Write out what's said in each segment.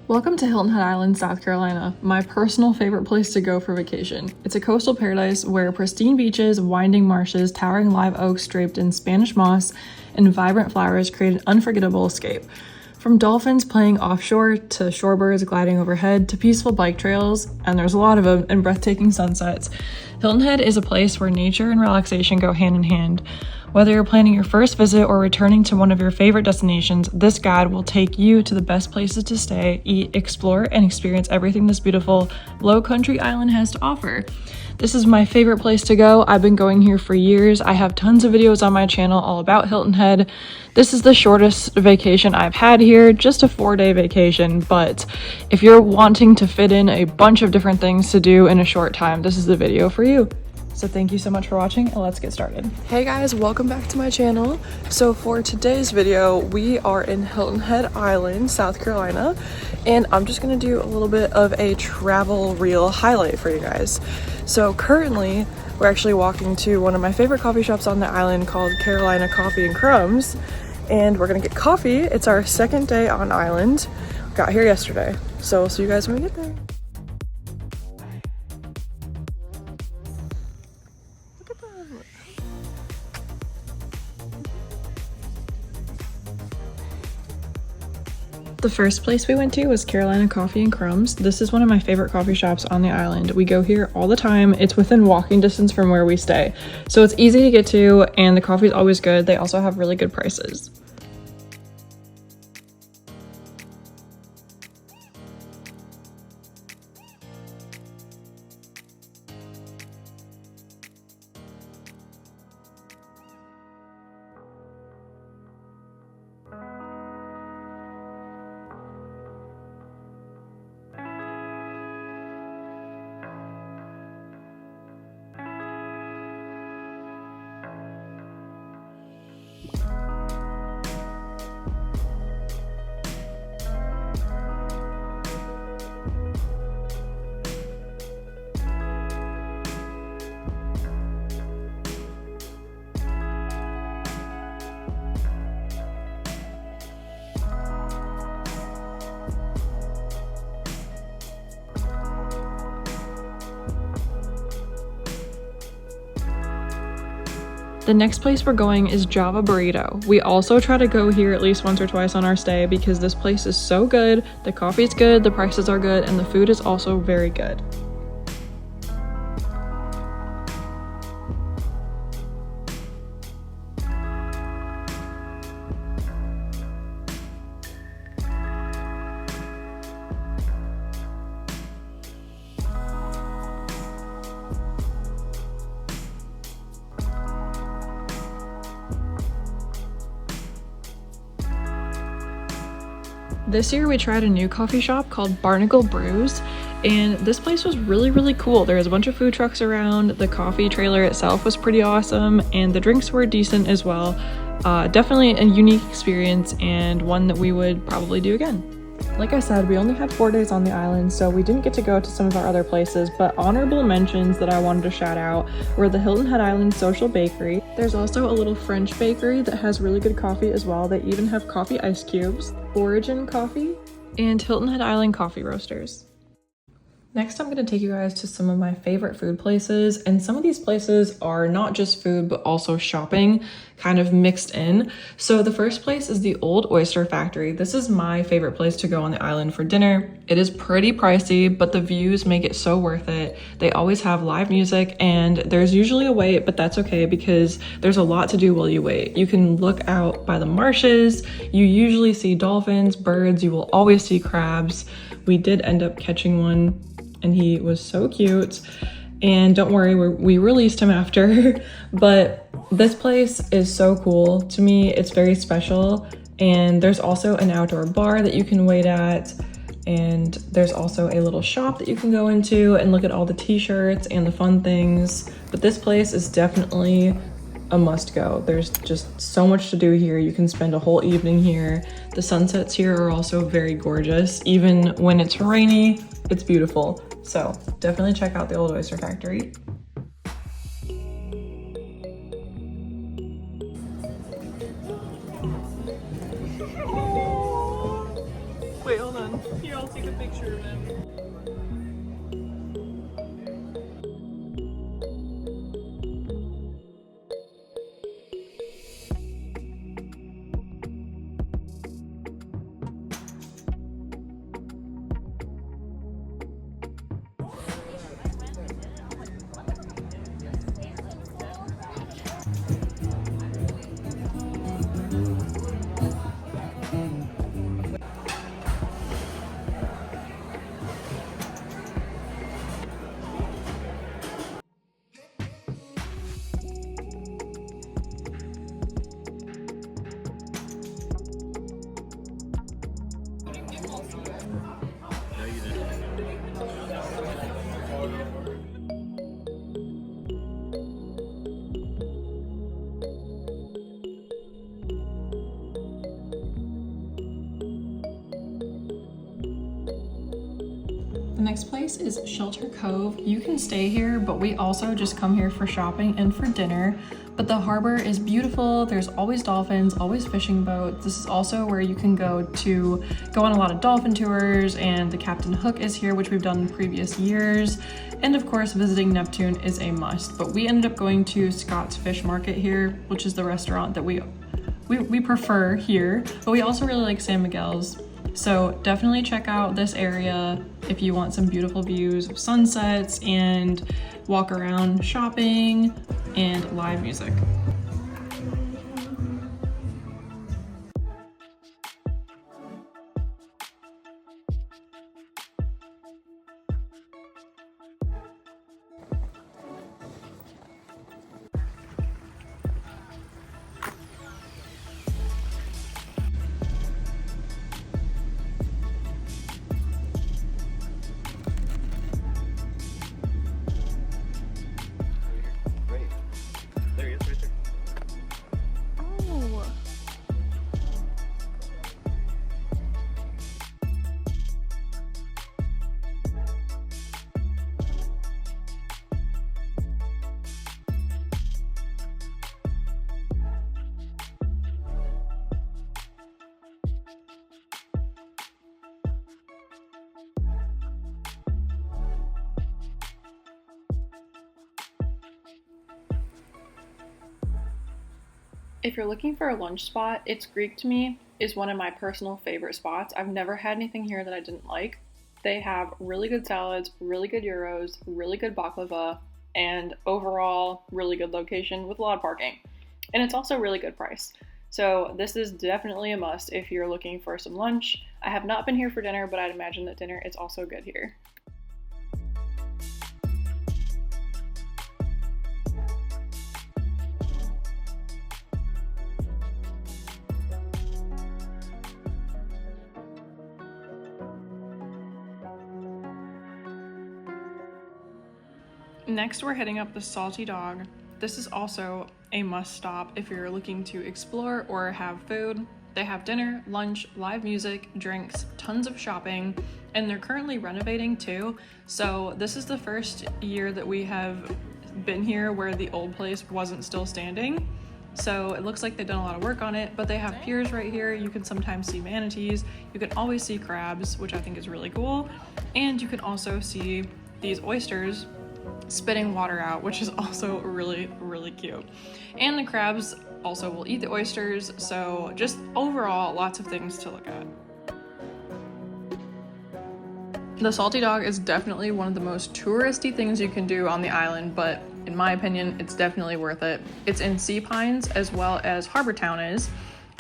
Welcome to Hilton Head Island, South Carolina, my personal favorite place to go for vacation. It's a coastal paradise where pristine beaches, winding marshes, towering live oaks draped in Spanish moss, and vibrant flowers create an unforgettable escape. From dolphins playing offshore to shorebirds gliding overhead to peaceful bike trails, and there's a lot of them, and breathtaking sunsets, Hilton Head is a place where nature and relaxation go hand in hand. Whether you're planning your first visit or returning to one of your favorite destinations, this guide will take you to the best places to stay, eat, explore, and experience everything this beautiful low country island has to offer. This is my favorite place to go. I've been going here for years. I have tons of videos on my channel all about Hilton Head. This is the shortest vacation I've had here, just a 4-day vacation, but if you're wanting to fit in a bunch of different things to do in a short time, this is the video for you. So thank you so much for watching, and let's get started. Hey guys, welcome back to my channel. So for today's video, we are in Hilton Head Island, South Carolina, and I'm just gonna do a little bit of a travel reel highlight for you guys. So currently, we're actually walking to one of my favorite coffee shops on the island called Carolina Coffee and Crumbs, and we're gonna get coffee. It's our second day on island. Got here yesterday, so we'll see you guys when we get there. The first place we went to was Carolina Coffee and Crumbs. This is one of my favorite coffee shops on the island. We go here all the time. It's within walking distance from where we stay. So it's easy to get to, and the coffee is always good. They also have really good prices. The next place we're going is Java Burrito. We also try to go here at least once or twice on our stay because this place is so good, the coffee's good, the prices are good, and the food is also very good. This year we tried a new coffee shop called Barnacle Brews, and this place was really cool. There was a bunch of food trucks around, the coffee trailer itself was pretty awesome, and the drinks were decent as well. Definitely a unique experience and one that we would probably do again. Like I said, we only had 4 days on the island, so we didn't get to go to some of our other places, but honorable mentions that I wanted to shout out were the Hilton Head Island Social Bakery. There's also a little French bakery that has really good coffee as well. They even have coffee ice cubes, Origin Coffee, and Hilton Head Island Coffee Roasters. Next, I'm going to take you guys to some of my favorite food places, and some of these places are not just food but also shopping kind of mixed in. So the first place is the Old Oyster Factory. This is my favorite place to go on the island for dinner. It is pretty pricey, but the views make it so worth it. They always have live music, and there's usually a wait, but that's okay because there's a lot to do while you wait. You can look out by the marshes. You usually see dolphins, birds. You will always see crabs. We did end up catching one, and he was so cute, and don't worry, we released him after. But this place is so cool to me. It's very special, and there's also an outdoor bar that you can wait at, and there's also a little shop that you can go into and look at all the t-shirts and the fun things. But this place is definitely a must go. There's just so much to do here. You can spend a whole evening here. The sunsets here are also very gorgeous. Even when it's rainy, it's beautiful. So definitely check out the Old Oyster Factory. Wait, hold on. Here, I'll take a picture of him. The next place is Shelter Cove. You can stay here, but we also just come here for shopping and for dinner. But the harbor is beautiful. There's always dolphins, always fishing boats. This is also where you can go on a lot of dolphin tours, and the Captain Hook is here, which we've done in previous years. And of course, visiting Neptune is a must. But we ended up going to Scott's Fish Market here, which is the restaurant that we prefer here. But we also really like San Miguel's. So definitely check out this area if you want some beautiful views of sunsets and walk around shopping and live music. If you're looking for a lunch spot, It's Greek to me is one of my personal favorite spots. I've never had anything here that I didn't like. They have really good salads, really good gyros, really good baklava, and overall really good location with a lot of parking. And it's also really good price. So this is definitely a must if you're looking for some lunch. I have not been here for dinner, but I'd imagine that dinner is also good here. Next, we're heading up the Salty Dog. This is also a must stop if you're looking to explore or have food. They have dinner, lunch, live music, drinks, tons of shopping, and they're currently renovating too. So this is the first year that we have been here where the old place wasn't still standing. So it looks like they've done a lot of work on it, but they have piers right here. You can sometimes see manatees. You can always see crabs, which I think is really cool. And you can also see these oysters spitting water out, which is also really, really cute. And the crabs also will eat the oysters, so just overall, lots of things to look at. The Salty Dog is definitely one of the most touristy things you can do on the island, but in my opinion, it's definitely worth it. It's in Sea Pines as well as Harbor Town is,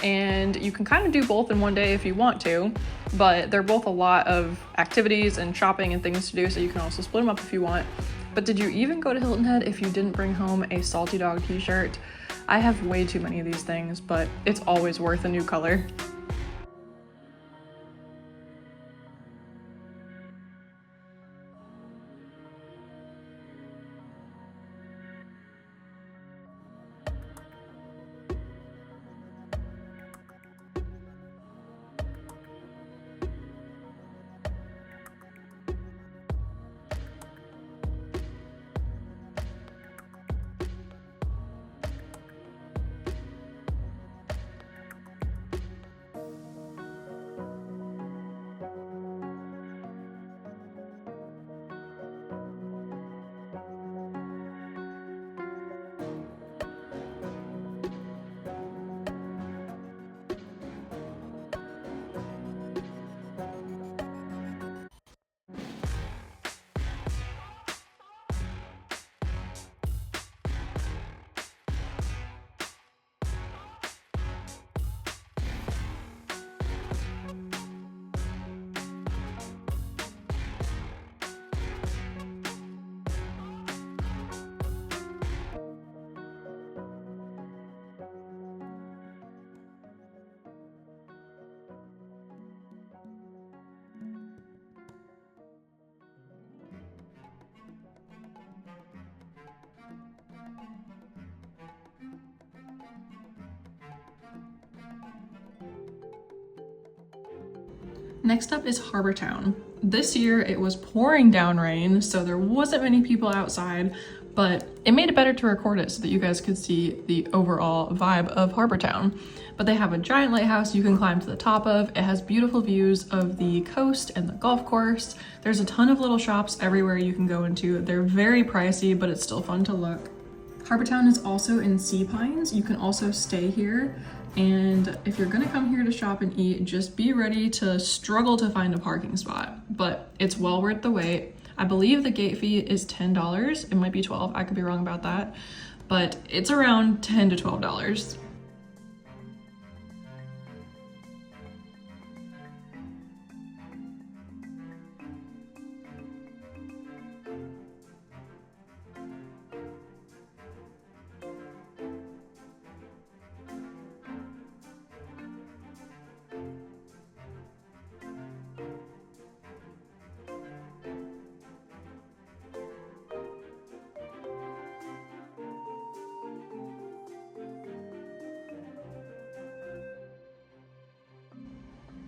and you can kind of do both in one day if you want to, but they're both a lot of activities and shopping and things to do, so you can also split them up if you want. But did you even go to Hilton Head if you didn't bring home a Salty Dog t-shirt? I have way too many of these things, but it's always worth a new color. Next up is Harbor Town. This year it was pouring down rain, so there wasn't many people outside, but it made it better to record it so that you guys could see the overall vibe of Harbor Town. But they have a giant lighthouse you can climb to the top of. It has beautiful views of the coast and the golf course. There's a ton of little shops everywhere you can go into. They're very pricey, but it's still fun to look. Harbor Town is also in Sea Pines. You can also stay here. And if you're gonna come here to shop and eat, just be ready to struggle to find a parking spot, but it's well worth the wait. I believe the gate fee is $10. It might be $12, I could be wrong about that, but it's around $10 to $12.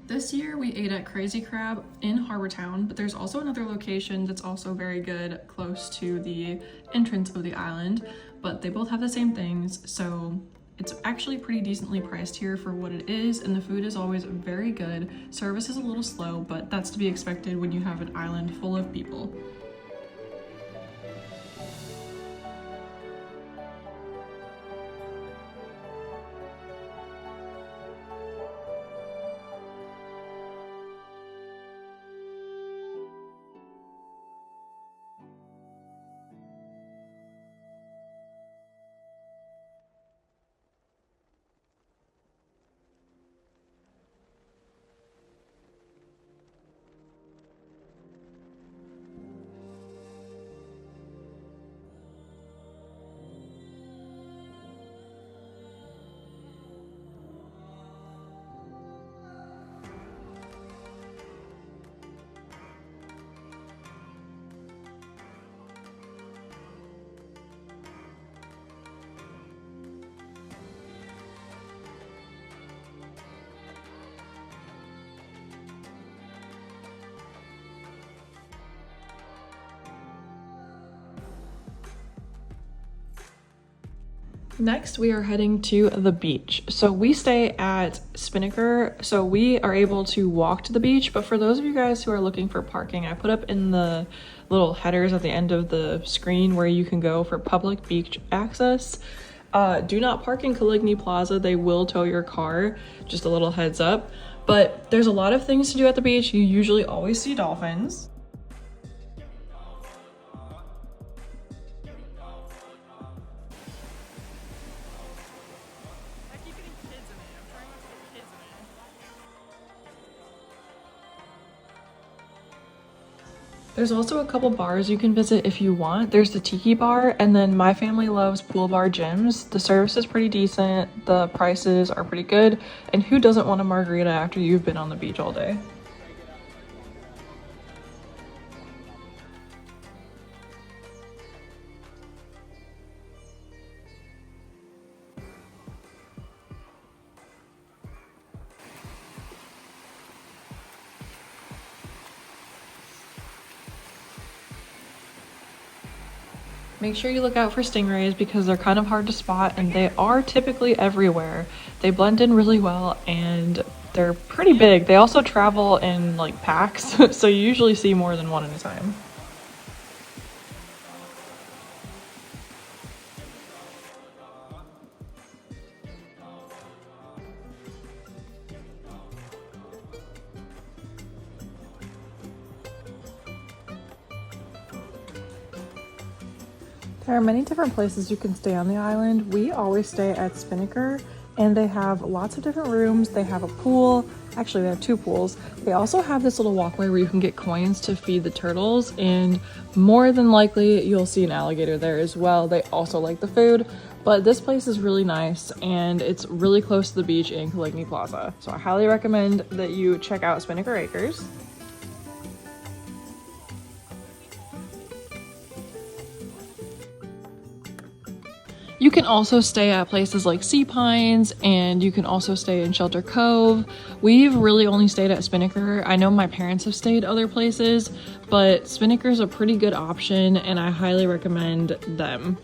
This year we ate at Crazy Crab in Harbor Town, but there's also another location that's also very good close to the entrance of the island, but they both have the same things, so it's actually pretty decently priced here for what it is, and the food is always very good. Service is a little slow, but that's to be expected when you have an island full of people. Next, we are heading to the beach. So we stay at Spinnaker, so we are able to walk to the beach, but for those of you guys who are looking for parking, I put up in the little headers at the end of the screen where you can go for public beach access. Do not park in Caligny Plaza. They will tow your car, just a little heads up. But there's a lot of things to do at the beach. You usually always see dolphins. There's also a couple bars you can visit if you want. There's the Tiki Bar, and then My Family Loves Pool Bar Gyms. The service is pretty decent, the prices are pretty good, and who doesn't want a margarita after you've been on the beach all day? Make sure you look out for stingrays because they're kind of hard to spot and they are typically everywhere. They blend in really well and they're pretty big. They also travel in like packs, so you usually see more than one at a time. There are many different places you can stay on the island. We always stay at Spinnaker, and they have lots of different rooms. They have a pool. Actually, they have two pools. They also have this little walkway where you can get coins to feed the turtles, and more than likely you'll see an alligator there as well. They also like the food, but this place is really nice and it's really close to the beach in Caligny Plaza. So I highly recommend that you check out Spinnaker Acres. You can also stay at places like Sea Pines, and you can also stay in Shelter Cove. We've really only stayed at Spinnaker. I know my parents have stayed other places, but Spinnaker is a pretty good option and I highly recommend them.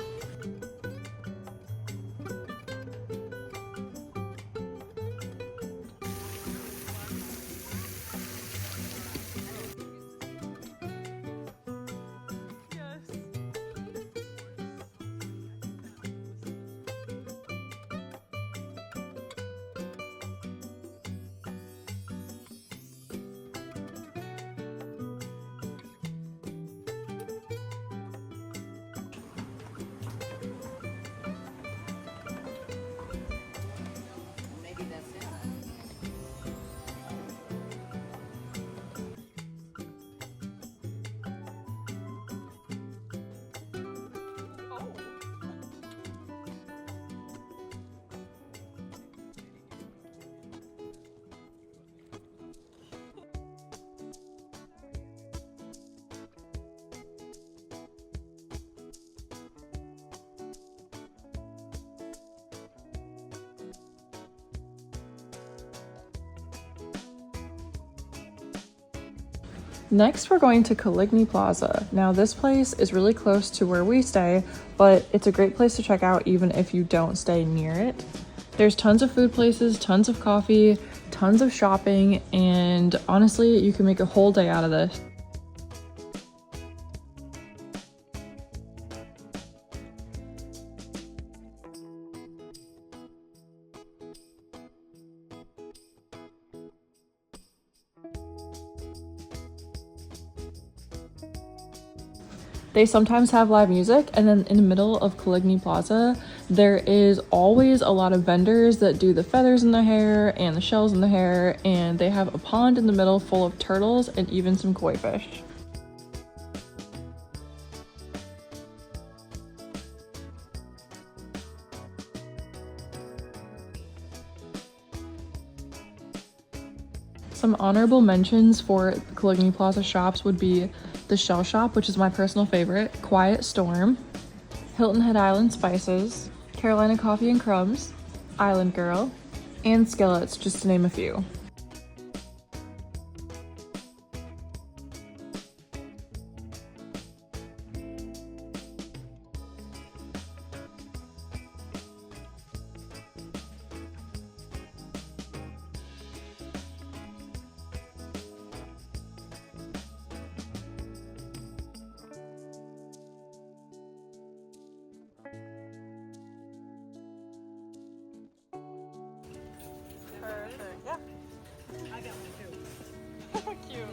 Next, we're going to Coligny Plaza. Now, this place is really close to where we stay, but it's a great place to check out even if you don't stay near it. There's tons of food places, tons of coffee, tons of shopping, and honestly, you can make a whole day out of this. They sometimes have live music, and then in the middle of Coligny Plaza, there is always a lot of vendors that do the feathers in the hair and the shells in the hair, and they have a pond in the middle full of turtles and even some koi fish. Some honorable mentions for Coligny Plaza shops would be the Shell Shop, which is my personal favorite, Quiet Storm, Hilton Head Island Spices, Carolina Coffee and Crumbs, Island Girl, and Skillets, just to name a few. Yeah. I got one too. Cute.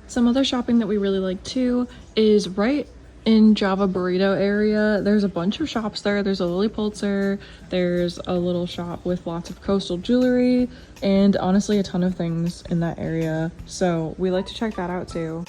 Some other shopping that we really like too is right in Java Burrito area. There's a bunch of shops there. There's a Lily Pulitzer, there's a little shop with lots of coastal jewelry, and honestly a ton of things in that area. So we like to check that out too.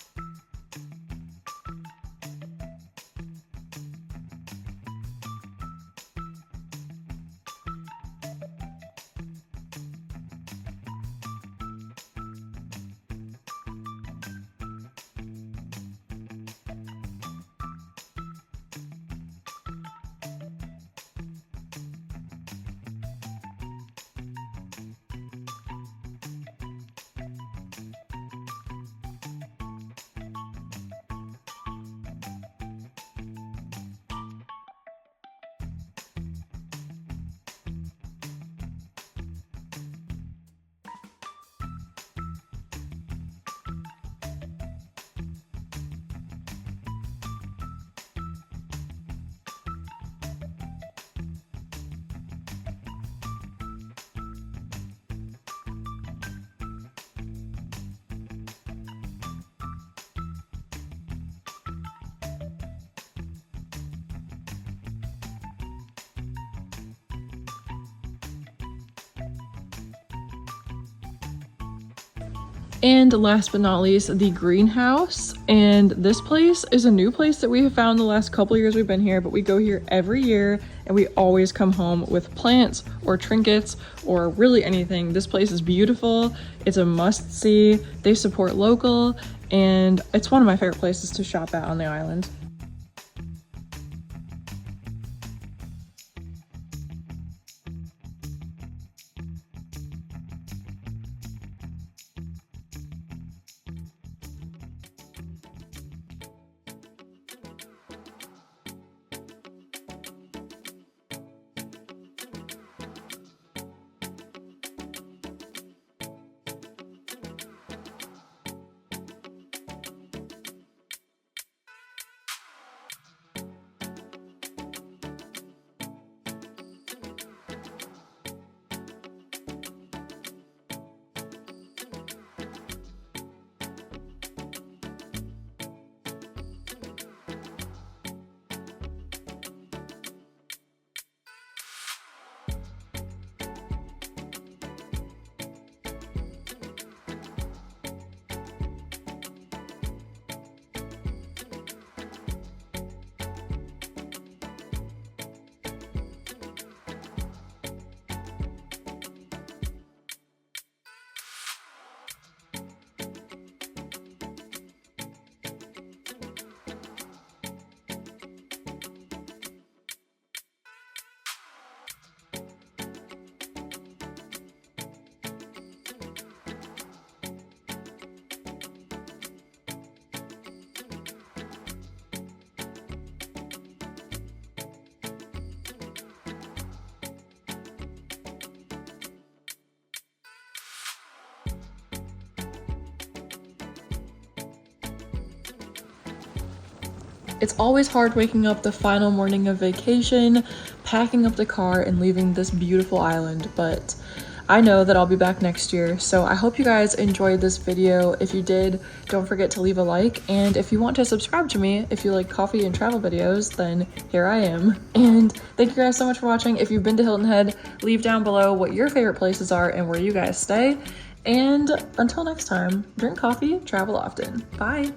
And last but not least, the greenhouse. And this place is a new place that we have found the last couple years we've been here, but we go here every year and we always come home with plants or trinkets or really anything. This place is beautiful. It's a must-see. They support local, and it's one of my favorite places to shop at on the island. It's always hard waking up the final morning of vacation, packing up the car, and leaving this beautiful island, but I know that I'll be back next year, so I hope you guys enjoyed this video. If you did, don't forget to leave a like, and if you want to subscribe to me, if you like coffee and travel videos, then here I am. And thank you guys so much for watching. If you've been to Hilton Head, leave down below what your favorite places are and where you guys stay. And until next time, drink coffee, travel often. Bye!